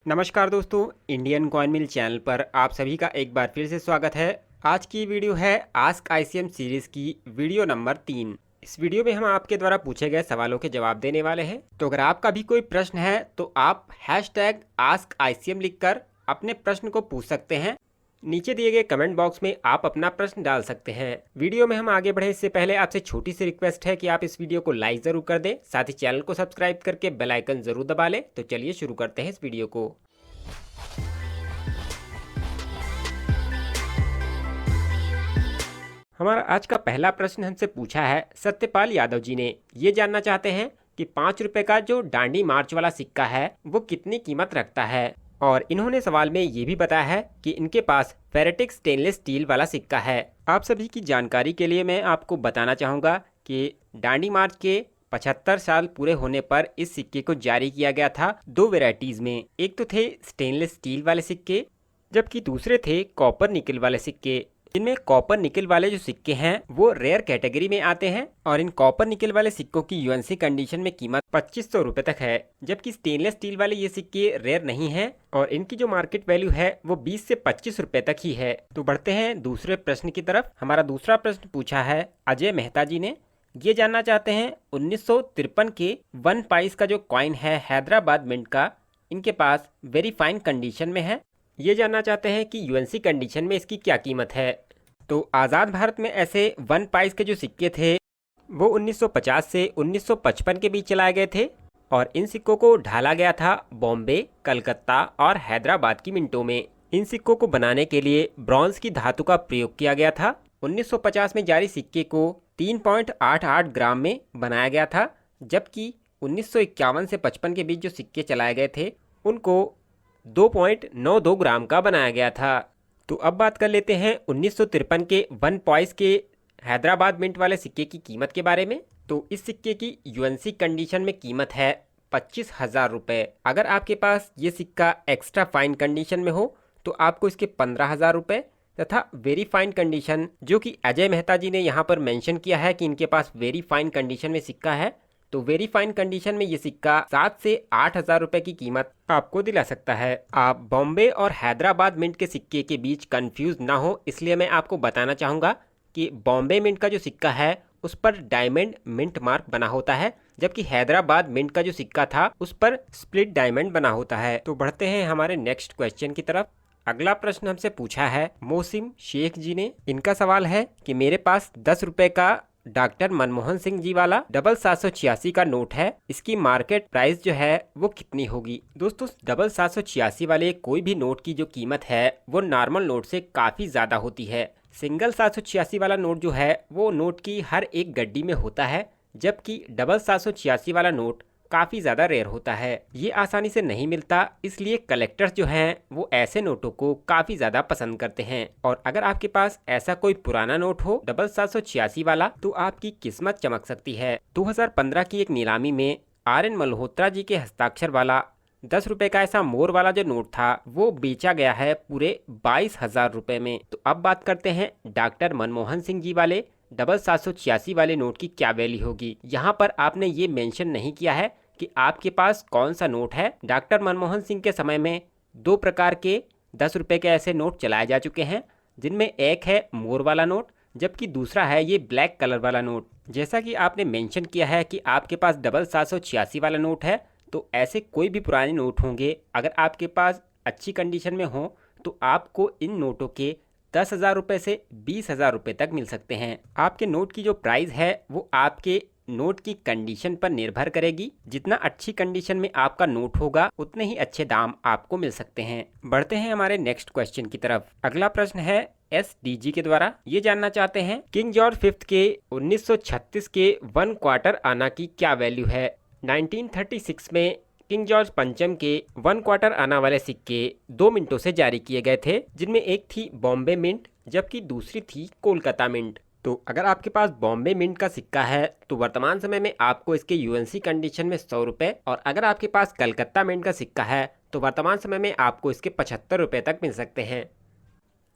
नमस्कार दोस्तों, Indian coin मिल channel पर आप सभी का एक बार फिर से स्वागत है। आज की वीडियो है आस्क आईसीएम सीरीज की वीडियो नंबर 3। इस वीडियो में हम आपके द्वारा पूछे गए सवालों के जवाब देने वाले हैं। तो अगर आपका भी कोई प्रश्न है तो आप हैशटैग आस्क आईसीएम लिखकर अपने प्रश्न को पूछ सकते हैं। नीचे दिए गए कमेंट बॉक्स में आप अपना प्रश्न डाल सकते हैं। वीडियो में हम आगे बढ़े इससे पहले आपसे छोटी सी रिक्वेस्ट है कि आप इस वीडियो को लाइक जरूर कर दें, साथ ही चैनल को सब्सक्राइब करके बेल आइकन जरूर दबा लें। तो चलिए शुरू करते हैं इस वीडियो को। हमारा आज का पहला प्रश्न हमसे पूछा है सत्यपाल यादव जी ने। ये जानना चाहते हैं कि 5 रुपए का जो डांडी मार्च वाला सिक्का है वो कितनी कीमत रखता है, और इन्होंने सवाल में ये भी बताया है कि इनके पास फेरेटिक स्टेनलेस स्टील वाला सिक्का है। आप सभी की जानकारी के लिए मैं आपको बताना चाहूँगा कि डांडी मार्च के 75 साल पूरे होने पर इस सिक्के को जारी किया गया था 2 वेराइटीज़ में। एक तो थे स्टेनलेस स्टील वाले सिक्के, जबकि दूसरे थे कॉपर निकल वाले सिक्के। इनमें कॉपर निकल वाले जो सिक्के हैं वो रेयर कैटेगरी में आते हैं, और इन कॉपर निकल वाले सिक्कों की यूएनसी कंडीशन में कीमत 2500 रुपए तक है, जबकि स्टेनलेस स्टील वाले ये सिक्के रेयर नहीं हैं और इनकी जो मार्केट वैल्यू है वो 20 से 25 रुपए तक ही है। तो बढ़ते हैं दूसरे प्रश्न की तरफ। हमारा दूसरा प्रश्न पूछा है अजय मेहता जी ने। ये जानना चाहते हैं 1953 के 1 पाइस का जो कॉइन है हैदराबाद मिंट का, इनके पास वेरी फाइन कंडीशन में है। ये जानना चाहते हैं कि यूएनसी कंडीशन में इसकी क्या कीमत है। तो आज़ाद भारत में ऐसे 1 पाइस के जो सिक्के थे वो 1950 से 1955 के बीच चलाए गए थे, और इन सिक्कों को ढाला गया था बॉम्बे, कलकत्ता और हैदराबाद की मिंटों में। इन सिक्कों को बनाने के लिए ब्रॉन्ज की धातु का प्रयोग किया गया था। 1950 में जारी सिक्के को 3.88 ग्राम में बनाया गया था, जबकि 1951 से 55 के बीच जो सिक्के चलाए गए थे उनको 2.92 ग्राम का बनाया गया था। तो अब बात कर लेते हैं 1953 के 1 पाइस के हैदराबाद मिंट वाले सिक्के की कीमत के बारे में। तो इस सिक्के की यूएनसी कंडीशन में कीमत है 25,000 रुपये। अगर आपके पास ये सिक्का एक्स्ट्रा फाइन कंडीशन में हो तो आपको इसके 15,000 रुपये, तथा वेरी फाइन कंडीशन जो कि अजय मेहता जी ने यहाँ पर मेंशन किया है कि इनके पास वेरी फाइन कंडीशन में सिक्का है, तो वेरी फाइन कंडीशन में ये सिक्का 7 से 8,000 रुपए की कीमत आपको दिला सकता है। आप बॉम्बे और हैदराबाद मिंट के सिक्के के बीच कंफ्यूज ना हो, इसलिए मैं आपको बताना चाहूँगा कि बॉम्बे मिंट का जो सिक्का है उस पर डायमंड मिंट मार्क बना होता है, जबकि हैदराबाद मिंट का जो सिक्का था उस पर स्प्लिट डायमंड बना होता है। तो बढ़ते हैं हमारे नेक्स्ट क्वेश्चन की तरफ। अगला प्रश्न हमसे पूछा है मोसिम शेख जी ने। इनका सवाल है कि मेरे पास 10 रुपए का डॉक्टर मनमोहन सिंह जी वाला 786 का नोट है, इसकी मार्केट प्राइस जो है वो कितनी होगी। दोस्तों 786 वाले कोई भी नोट की जो कीमत है वो नॉर्मल नोट से काफ़ी ज़्यादा होती है। सिंगल 786 वाला नोट जो है वो नोट की हर एक गड्डी में होता है, जबकि 786 वाला नोट काफ़ी ज़्यादा रेयर होता है। ये आसानी से नहीं मिलता, इसलिए कलेक्टर्स जो हैं वो ऐसे नोटों को काफ़ी ज़्यादा पसंद करते हैं। और अगर आपके पास ऐसा कोई पुराना नोट हो 786 वाला तो आपकी किस्मत चमक सकती है। 2015 की एक नीलामी में RN मल्होत्रा जी के हस्ताक्षर वाला 10 रुपए का ऐसा मोर वाला जो नोट था वो बेचा गया है पूरे 22,000 रुपए में। तो अब बात करते हैं डॉक्टर मनमोहन सिंह जी वाले 786 वाले नोट की क्या वैल्यू होगी। यहाँ पर आपने ये मेंशन नहीं किया है कि आपके पास कौन सा नोट है। डॉक्टर मनमोहन सिंह के समय में 2 प्रकार के 10 रुपए के ऐसे नोट चलाए जा चुके हैं, जिनमें एक है मोर वाला नोट, जबकि दूसरा है ये ब्लैक कलर वाला नोट। जैसा कि आपने मेंशन किया है कि आपके पास 786 वाला नोट है, तो ऐसे कोई भी पुराने नोट होंगे अगर आपके पास अच्छी कंडीशन में हो तो आपको इन नोटों के 10,000 रुपये से 20,000 रुपये तक मिल सकते हैं। आपके नोट की जो प्राइस है वो आपके नोट की कंडीशन पर निर्भर करेगी। जितना अच्छी कंडीशन में आपका नोट होगा उतने ही अच्छे दाम आपको मिल सकते हैं। बढ़ते हैं हमारे नेक्स्ट क्वेश्चन की तरफ। अगला प्रश्न है SDG के द्वारा। ये जानना चाहते हैं किंग जॉर्ज फिफ्थ के 1936 के 1 क्वार्टर आना की क्या वैल्यू है। 1936 में किंग जॉर्ज पंचम के 1 क्वार्टर आना वाले सिक्के 2 मिंटों से जारी किए गए थे, जिनमें एक थी बॉम्बे मिंट जबकि दूसरी थी कोलकाता मिंट। तो अगर आपके पास बॉम्बे मिंट का सिक्का है तो वर्तमान समय में आपको इसके यूएनसी कंडीशन में 100 रुपये, और अगर आपके पास कलकत्ता मिंट का सिक्का है तो वर्तमान समय में आपको इसके 75 रुपये तक मिल सकते हैं।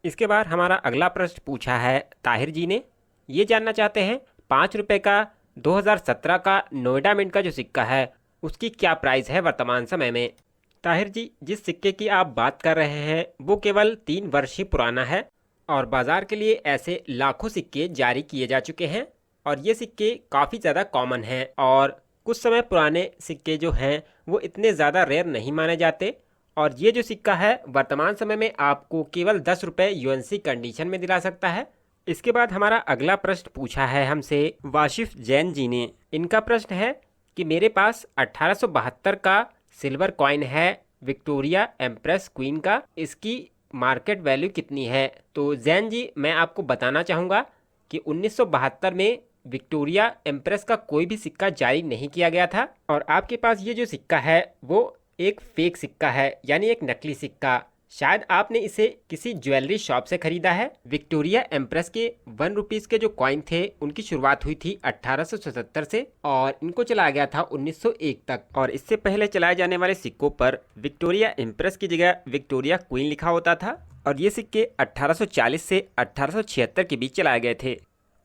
इसके बाद हमारा अगला प्रश्न पूछा है ताहिर जी ने। ये जानना चाहते हैं 5 रुपये का 2017 का नोएडा मिंट का जो सिक्का है उसकी क्या प्राइस है वर्तमान समय में। ताहिर जी, जिस सिक्के की आप बात कर रहे हैं वो केवल 3 वर्ष ही पुराना है और बाजार के लिए ऐसे लाखों सिक्के जारी किए जा चुके हैं और ये सिक्के काफ़ी ज़्यादा कॉमन हैं और कुछ समय पुराने सिक्के जो हैं वो इतने ज़्यादा रेयर नहीं माने जाते। और ये जो सिक्का है वर्तमान समय में आपको केवल 10 रुपये यूएनसी कंडीशन में दिला सकता है। इसके बाद हमारा अगला प्रश्न पूछा है हमसे वाशिफ जैन जी ने। इनका प्रश्न है कि मेरे पास 1872 का सिल्वर कॉइन है विक्टोरिया एम्प्रेस क्वीन का, इसकी मार्केट वैल्यू कितनी है। तो जैन जी, मैं आपको बताना चाहूँगा कि 1972 में विक्टोरिया एम्प्रेस का कोई भी सिक्का जारी नहीं किया गया था और आपके पास ये जो सिक्का है वो एक फेक सिक्का है, यानी एक नकली सिक्का। शायद आपने इसे किसी ज्वेलरी शॉप से खरीदा है। विक्टोरिया एम्प्रेस के 1 रुपीस के जो कॉइन थे उनकी शुरुआत हुई थी 1877 से और इनको चलाया गया था 1901 तक। और इससे पहले चलाए जाने वाले सिक्कों पर विक्टोरिया एम्प्रेस की जगह विक्टोरिया क्वीन लिखा होता था और ये सिक्के 1840 से 1876 के बीच चलाए गए थे।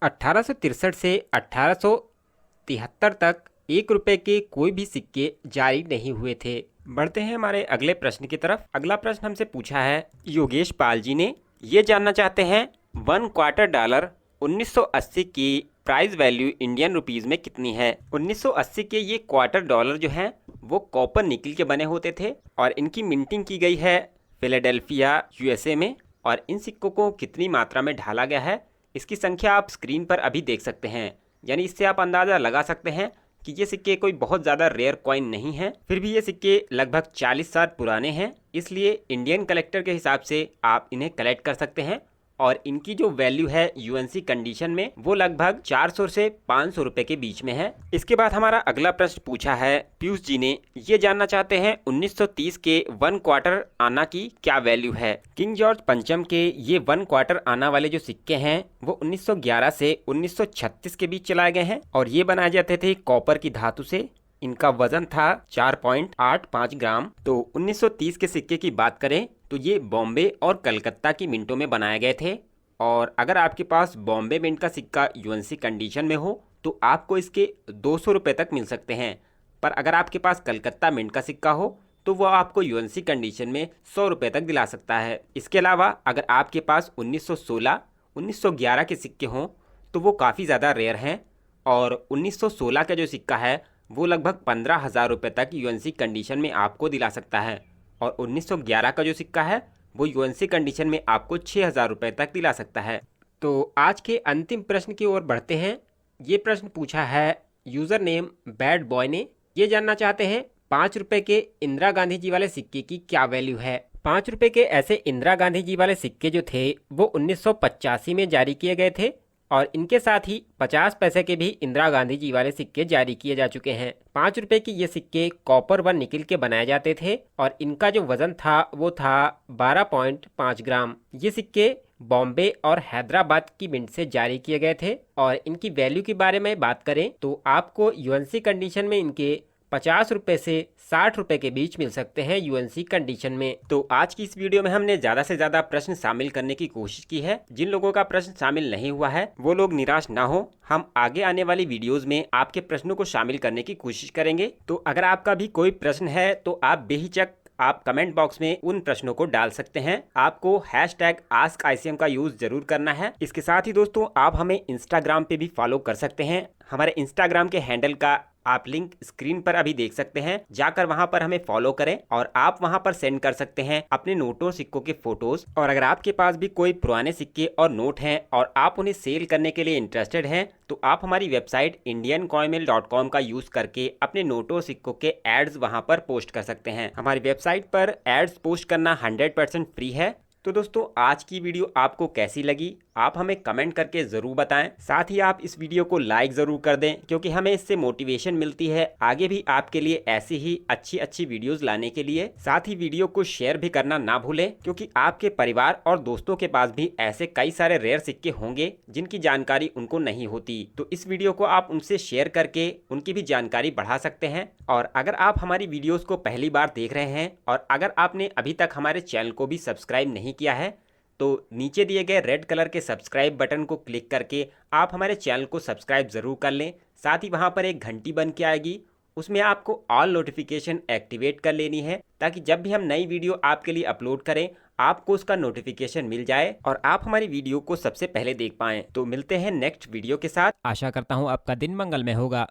1863 से 1873 तक 1 रुपए के कोई भी सिक्के जारी नहीं हुए थे। बढ़ते हैं हमारे अगले प्रश्न की तरफ। अगला प्रश्न हमसे पूछा है योगेश पाल जी ने। ये जानना चाहते हैं $1/4 1980 की प्राइस वैल्यू इंडियन रुपीस में कितनी है। 1980 के ये $1/4 जो हैं वो कॉपर निकल के बने होते थे और इनकी मिंटिंग की गई है फिलाडेल्फिया यूएसए में। और इन सिक्कों को कितनी मात्रा में ढाला गया है इसकी संख्या आप स्क्रीन पर अभी देख सकते हैं, यानी इससे आप अंदाज़ा लगा सकते हैं कि ये सिक्के कोई बहुत ज़्यादा रेयर कॉइन नहीं है। फिर भी ये सिक्के लगभग 40 साल पुराने हैं, इसलिए इंडियन कलेक्टर के हिसाब से आप इन्हें कलेक्ट कर सकते हैं और इनकी जो वैल्यू है यूएनसी कंडीशन में वो लगभग 400 से 500 रुपए के बीच में है। इसके बाद हमारा अगला प्रश्न पूछा है पीयूष जी ने। ये जानना चाहते हैं 1930 के 1/4 आना की क्या वैल्यू है। किंग जॉर्ज पंचम के ये 1/4 आना वाले जो सिक्के हैं वो 1911 से 1936 के बीच चलाए गए हैं और ये बनाए जाते थे कॉपर की धातु से। इनका वजन था 4.85 ग्राम। तो 1930 के सिक्के की बात करें तो ये बॉम्बे और कलकत्ता की मिंटों में बनाए गए थे और अगर आपके पास बॉम्बे मिंट का सिक्का यूएनसी कंडीशन में हो तो आपको इसके 200 रुपये तक मिल सकते हैं, पर अगर आपके पास कलकत्ता मिंट का सिक्का हो तो वो आपको यूएनसी कंडीशन में 100 रुपये तक दिला सकता है। इसके अलावा अगर आपके पास 1916, 1911 के सिक्के हों तो वो काफ़ी ज़्यादा रेयर हैं और 1916 का जो सिक्का है वो लगभग 15,000 रुपये तक यूएनसी कंडीशन में आपको दिला सकता है और 1911 का जो सिक्का है वो यूएनसी कंडीशन में आपको 6,000 रुपये तक दिला सकता है। तो आज के अंतिम प्रश्न की ओर बढ़ते हैं। ये प्रश्न पूछा है यूज़र नेम बैड बॉय ने। ये जानना चाहते हैं 5 रुपये के इंदिरा गांधी जी वाले सिक्के की क्या वैल्यू है। 5 रुपये के ऐसे इंदिरा गांधी जी वाले सिक्के जो थे वो 1985 में जारी किए गए थे और इनके साथ ही 50 पैसे के भी इंदिरा गांधी जी वाले सिक्के जारी किए जा चुके हैं। 5 रुपए के ये सिक्के कॉपर व निकल के बनाए जाते थे और इनका जो वजन था वो था 12.5 ग्राम। ये सिक्के बॉम्बे और हैदराबाद की मिंट से जारी किए गए थे और इनकी वैल्यू के बारे में बात करें तो आपको यूएनसी कंडीशन में इनके 50 रुपये से 60 रुपये के बीच मिल सकते हैं यूएनसी कंडीशन में। तो आज की इस वीडियो में हमने ज़्यादा से ज़्यादा प्रश्न शामिल करने की कोशिश की है। जिन लोगों का प्रश्न शामिल नहीं हुआ है वो लोग निराश ना हो, हम आगे आने वाली वीडियोस में आपके प्रश्नों को शामिल करने की कोशिश करेंगे। तो अगर आपका भी कोई प्रश्न है तो आप बेहिचक आप कमेंट बॉक्स में उन प्रश्नों को डाल सकते हैं। आपको #AskICM का यूज जरूर करना है। इसके साथ ही दोस्तों आप हमें इंस्टाग्राम पे भी फॉलो कर सकते हैं। हमारे इंस्टाग्राम के हैंडल का आप लिंक स्क्रीन पर अभी देख सकते हैं, जाकर वहां पर हमें फॉलो करें और आप वहां पर सेंड कर सकते हैं अपने नोटों सिक्कों के फोटोज। और अगर आपके पास भी कोई पुराने सिक्के और नोट हैं और आप उन्हें सेल करने के लिए इंटरेस्टेड हैं तो आप हमारी वेबसाइट indiancoinmill.com का यूज करके अपने नोटों सिक्कों के एड्स वहां पर पोस्ट कर सकते हैं। हमारी वेबसाइट पर एड्स पोस्ट करना 100% फ्री है। तो दोस्तों आज की वीडियो आपको कैसी लगी आप हमें कमेंट करके ज़रूर बताएं। साथ ही आप इस वीडियो को लाइक ज़रूर कर दें क्योंकि हमें इससे मोटिवेशन मिलती है आगे भी आपके लिए ऐसी ही अच्छी वीडियोस लाने के लिए। साथ ही वीडियो को शेयर भी करना ना भूलें क्योंकि आपके परिवार और दोस्तों के पास भी ऐसे कई सारे रेयर सिक्के होंगे जिनकी जानकारी उनको नहीं होती। तो इस वीडियो को आप उनसे शेयर करके उनकी भी जानकारी बढ़ा सकते हैं। और अगर आप हमारी वीडियोज़ को पहली बार देख रहे हैं और अगर आपने अभी तक हमारे चैनल को भी सब्सक्राइब नहीं किया है तो नीचे दिए गए रेड कलर के सब्सक्राइब बटन को क्लिक करके आप हमारे चैनल को सब्सक्राइब ज़रूर कर लें। साथ ही वहां पर एक घंटी बन के आएगी उसमें आपको ऑल नोटिफिकेशन एक्टिवेट कर लेनी है, ताकि जब भी हम नई वीडियो आपके लिए अपलोड करें आपको उसका नोटिफिकेशन मिल जाए और आप हमारी वीडियो को सबसे पहले देख पाएं। तो मिलते हैं नेक्स्ट वीडियो के साथ। आशा करता हूँ आपका दिन मंगलमय होगा।